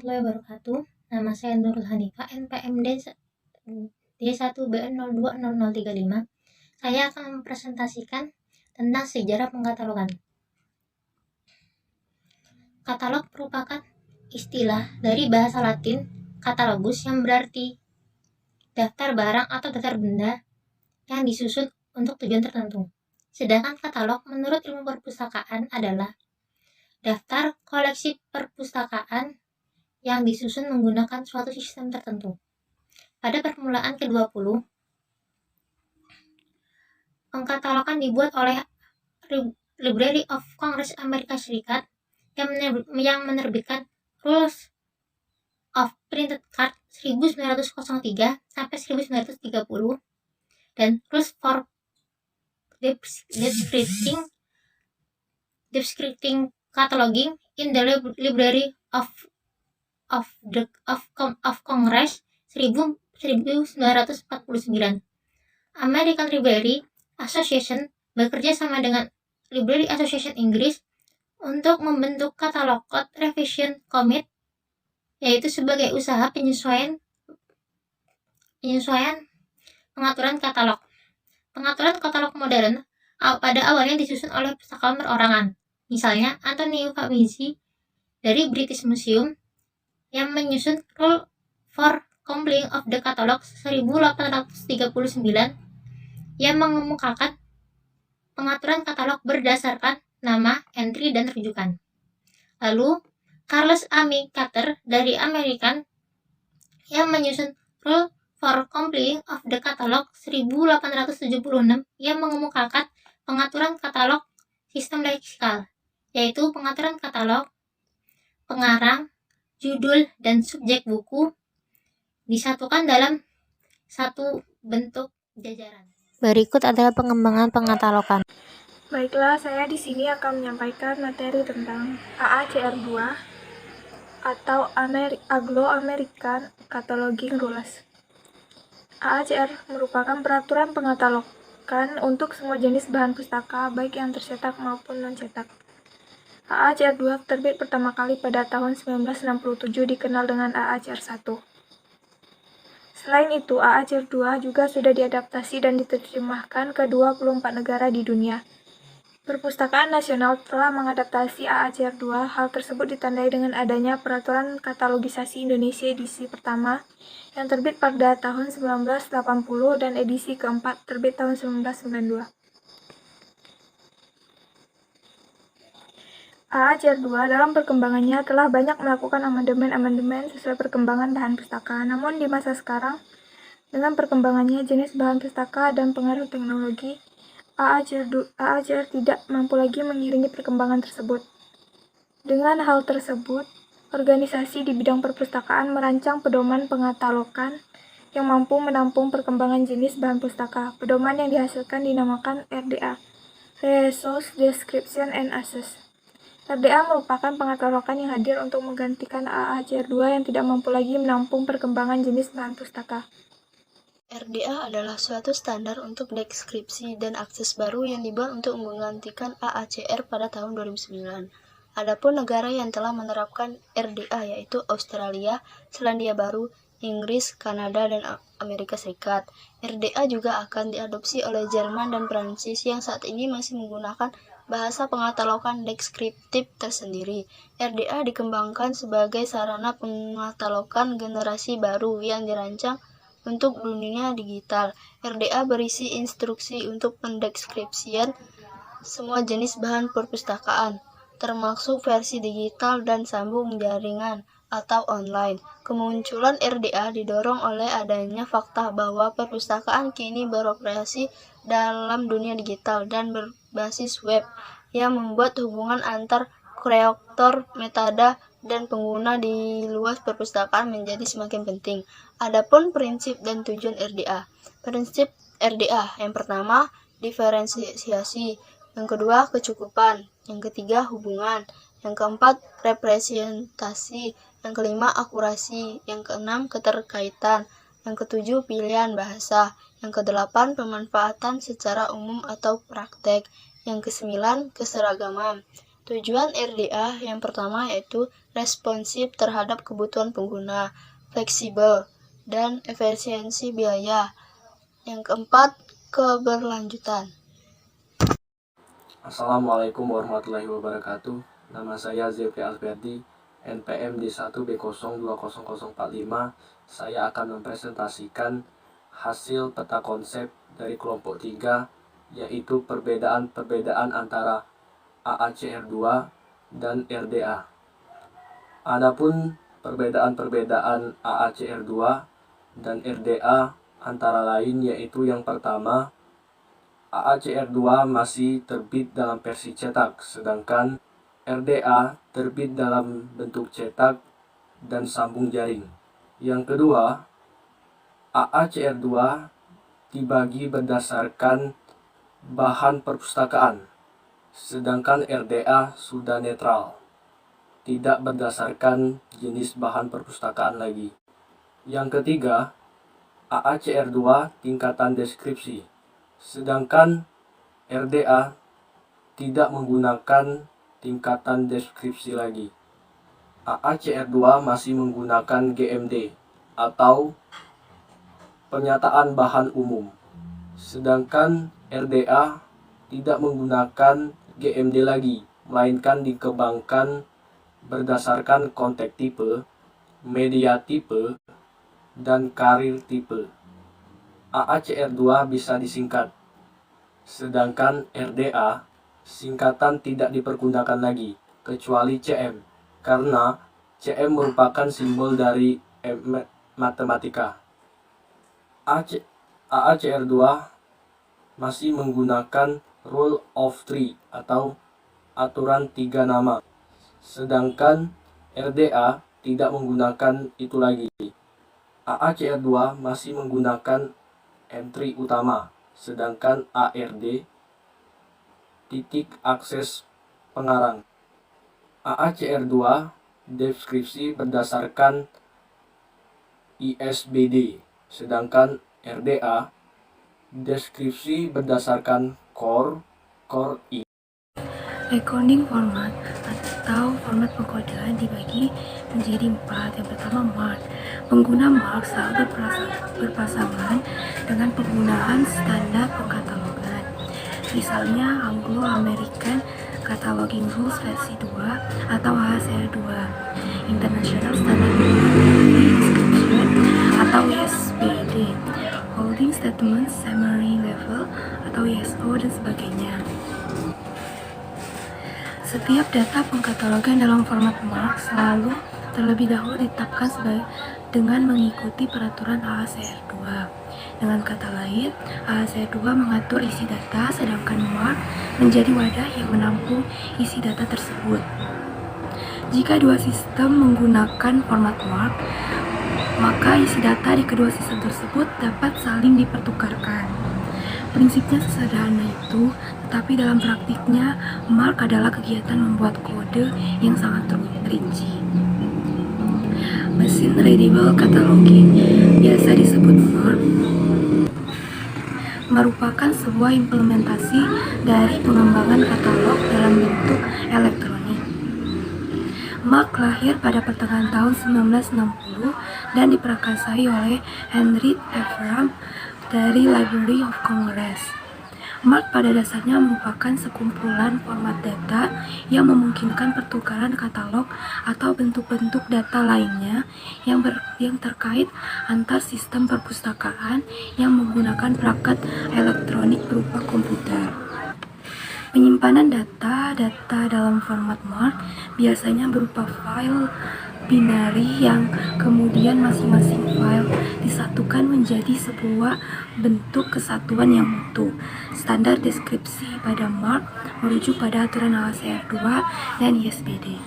warahmatullahi wabarakatuh. Nama saya Nurul Hanifah, NPM D1BN020035. Saya akan mempresentasikan tentang sejarah pengkatalogan. Katalog merupakan istilah dari bahasa Latin catalogus yang berarti daftar barang atau daftar benda yang disusun untuk tujuan tertentu. Sedangkan katalog menurut ilmu perpustakaan adalah daftar koleksi perpustakaan yang disusun menggunakan suatu sistem tertentu. Pada permulaan ke-20, pengkatalogan dibuat oleh Library of Congress Amerika Serikat yang menerbitkan Rules of Printed Card 1903 sampai 1930 dan Rules for Descripting Cataloging in the Library of Congress 1949. American Library Association bekerja sama dengan Library Association Inggris untuk membentuk Catalog Code Revision Committee, yaitu sebagai usaha penyesuaian pengaturan katalog. Pengaturan katalog modern pada awalnya disusun oleh pustakawan perorangan. Misalnya Antonio Fabrizi dari British Museum yang menyusun Rule for Complying of the Catalog 1839 yang mengemukakan pengaturan katalog berdasarkan nama, entry, dan rujukan. Lalu, Charles Amy Carter dari American yang menyusun Rule for Complying of the Catalog 1876 yang mengemukakan pengaturan katalog sistem leksikal, yaitu pengaturan katalog, pengarang, judul, dan subjek buku disatukan dalam satu bentuk jajaran. Berikut adalah pengembangan pengkatalogan. Baiklah, saya di sini akan menyampaikan materi tentang AACR2 atau Anglo-American Cataloging Rules. AACR merupakan peraturan pengkatalogan untuk semua jenis bahan pustaka, baik yang tercetak maupun non-cetak. AACR2 terbit pertama kali pada tahun 1967, dikenal dengan AACR1. Selain itu, AACR2 juga sudah diadaptasi dan diterjemahkan ke 24 negara di dunia. Perpustakaan Nasional telah mengadaptasi AACR2. Hal tersebut ditandai dengan adanya Peraturan Katalogisasi Indonesia edisi pertama yang terbit pada tahun 1980 dan edisi keempat terbit tahun 1992. AACR2 dalam perkembangannya telah banyak melakukan amandemen sesuai perkembangan bahan pustaka. Namun di masa sekarang, dengan perkembangannya jenis bahan pustaka dan pengaruh teknologi, AACR tidak mampu lagi mengiringi perkembangan tersebut. Dengan hal tersebut, organisasi di bidang perpustakaan merancang pedoman pengkatalogan yang mampu menampung perkembangan jenis bahan pustaka. Pedoman yang dihasilkan dinamakan RDA, Resource Description and Access. RDA merupakan pengkatalogan yang hadir untuk menggantikan AACR2 yang tidak mampu lagi menampung perkembangan jenis bahan pustaka. RDA adalah suatu standar untuk deskripsi dan akses baru yang dibuat untuk menggantikan AACR pada tahun 2009. Adapun negara yang telah menerapkan RDA yaitu Australia, Selandia Baru, Inggris, Kanada, dan Amerika Serikat. RDA juga akan diadopsi oleh Jerman dan Prancis yang saat ini masih menggunakan bahasa pengkatalogan deskriptif tersendiri. RDA dikembangkan sebagai sarana pengkatalogan generasi baru yang dirancang untuk dunia digital. RDA berisi instruksi untuk pendeskripsian semua jenis bahan perpustakaan, termasuk versi digital dan sambung jaringan atau online. Kemunculan RDA didorong oleh adanya fakta bahwa perpustakaan kini beroperasi dalam dunia digital dan berbasis web yang membuat hubungan antar kreator, metadata, dan pengguna di luas perpustakaan menjadi semakin penting. Adapun prinsip dan tujuan RDA. Prinsip RDA yang pertama, diferensiasi, yang kedua, kecukupan, yang ketiga, hubungan, yang keempat, representasi, yang kelima, akurasi, yang keenam, keterkaitan, yang ketujuh, pilihan bahasa, yang kedelapan, pemanfaatan secara umum atau praktek, yang kesembilan, keseragaman, Tujuan RDA yang pertama yaitu responsif terhadap kebutuhan pengguna, fleksibel, dan efisiensi biaya. Yang keempat, keberlanjutan. Assalamualaikum warahmatullahi wabarakatuh. Nama saya Zefri Alberdi, NPM D1B020045. Saya akan mempresentasikan hasil peta konsep dari kelompok 3, yaitu perbedaan-perbedaan antara AACR2 dan RDA. Adapun perbedaan-perbedaan AACR2 dan RDA antara lain yaitu yang pertama, AACR2 masih terbit dalam versi cetak, sedangkan RDA terbit dalam bentuk cetak dan sambung jaring. Yang kedua, AACR2 dibagi berdasarkan bahan perpustakaan, sedangkan RDA sudah netral, tidak berdasarkan jenis bahan perpustakaan lagi. Yang ketiga, AACR2 tingkatan deskripsi, sedangkan RDA tidak menggunakan tingkatan deskripsi lagi. AACR2 masih menggunakan GMD atau pernyataan bahan umum, sedangkan RDA tidak menggunakan GMD lagi, melainkan dikembangkan berdasarkan konteks tipe, media tipe, dan karir tipe. AACR2 bisa disingkat, sedangkan RDA singkatan tidak dipergunakan lagi, kecuali CM, karena CM merupakan simbol dari matematika. AACR2 masih menggunakan Rule of Three atau aturan 3 nama, sedangkan RDA tidak menggunakan itu lagi. AACR2 masih menggunakan entry utama, sedangkan ARD titik akses pengarang. AACR2 deskripsi berdasarkan ISBD, sedangkan RDA deskripsi berdasarkan core I. Recording format atau format pengkodean dibagi menjadi 4. Yang pertama, MARC. Pengguna MARC selalu berpasangan dengan penggunaan standar pengkatalogan. Misalnya Anglo-American Cataloging Rules versi 2 atau AACR2, International Standard Description atau ISBD, Holding Statement Summary Level atau ISO, dan sebagainya. Setiap data pengkatalogan dalam format MARC selalu terlebih dahulu ditetapkan dengan mengikuti peraturan AACR2. Dengan kata lain, AACR2 mengatur isi data, sedangkan MARC menjadi wadah yang menampung isi data tersebut. Jika dua sistem menggunakan format MARC, maka isi data di kedua sistem tersebut dapat saling dipertukarkan. Prinsipnya sesederhana itu, tetapi dalam praktiknya, MARC adalah kegiatan membuat kode yang sangat rinci. Machine Readable Cataloging, biasa disebut MARC, merupakan sebuah implementasi dari pengembangan katalog dalam bentuk elektronik. MARC lahir pada pertengahan tahun 1960 dan diprakarsai oleh Henry Ephraim dari Library of Congress. MARC pada dasarnya merupakan sekumpulan format data yang memungkinkan pertukaran katalog atau bentuk-bentuk data lainnya yang terkait antar sistem perpustakaan yang menggunakan perangkat elektronik berupa komputer. Penyimpanan data dalam format MARC biasanya berupa file binary yang kemudian masing-masing file disatukan menjadi sebuah bentuk kesatuan yang utuh. Standar deskripsi pada MARC merujuk pada aturan AACR2 dan ISBD.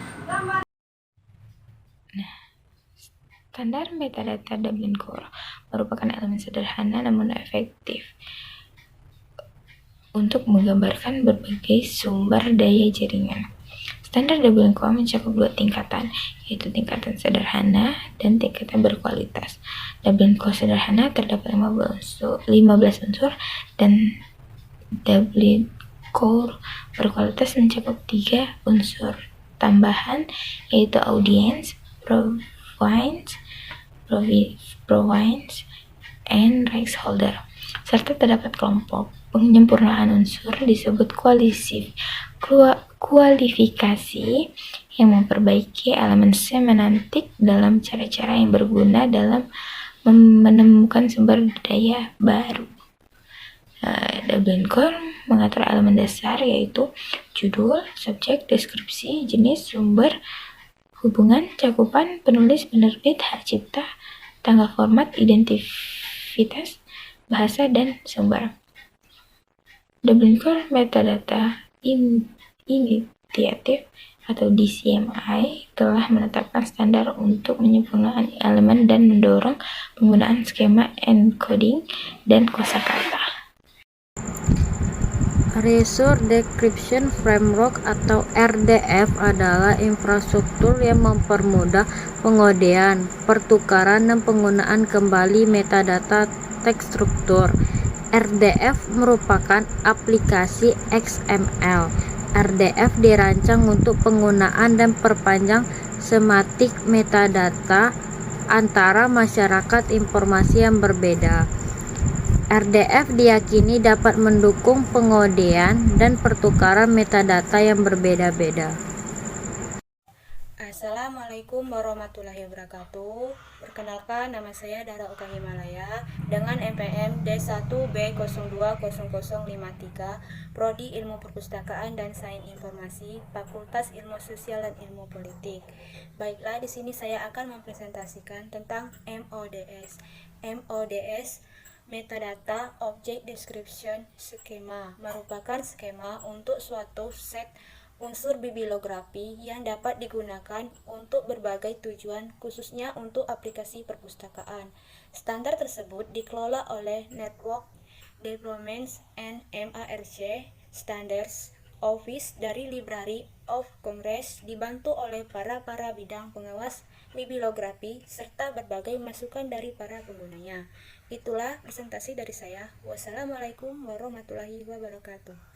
Standar metadata Dublin Core merupakan elemen sederhana namun efektif untuk menggambarkan berbagai sumber daya jaringan. Standar Dublin Core mencakup 2 tingkatan, yaitu tingkatan sederhana dan tingkatan berkualitas. Dublin Core sederhana terdapat 15 unsur dan Dublin core berkualitas mencakup 3 unsur tambahan, yaitu audience, province, and rights holder, serta terdapat kelompok penyempurnaan unsur disebut kualifikasi yang memperbaiki elemen semantik dalam cara-cara yang berguna dalam menemukan sumber daya baru. Dublin Core mengatur elemen dasar yaitu judul, subjek, deskripsi, jenis, sumber, hubungan, cakupan, penulis, penerbit, hak cipta, tanggal format, identitas, bahasa, dan sumber. Dublin Core Metadata Initiative atau DCMI telah menetapkan standar untuk penyempurnaan elemen dan mendorong penggunaan skema encoding dan kosakata. Resource Description Framework atau RDF adalah infrastruktur yang mempermudah pengodean, pertukaran, dan penggunaan kembali metadata teks struktur. RDF merupakan aplikasi XML. RDF dirancang untuk penggunaan dan perpanjang semantik metadata antara masyarakat informasi yang berbeda. RDF diyakini dapat mendukung pengodean dan pertukaran metadata yang berbeda-beda. Assalamualaikum warahmatullahi wabarakatuh. Perkenalkan, nama saya Dara Oka Himalaya dengan NPM D1B020053, Prodi Ilmu Perpustakaan dan Sains Informasi, Fakultas Ilmu Sosial dan Ilmu Politik. Baiklah, di sini saya akan mempresentasikan tentang MODS. MODS Metadata Object Description Schema merupakan skema untuk suatu set unsur bibliografi yang dapat digunakan untuk berbagai tujuan, khususnya untuk aplikasi perpustakaan. Standar tersebut dikelola oleh Network Development and MARC Standards Office dari Library of Congress, dibantu oleh para bidang pengawas bibliografi serta berbagai masukan dari para penggunanya. Itulah presentasi dari saya. Wassalamualaikum warahmatullahi wabarakatuh.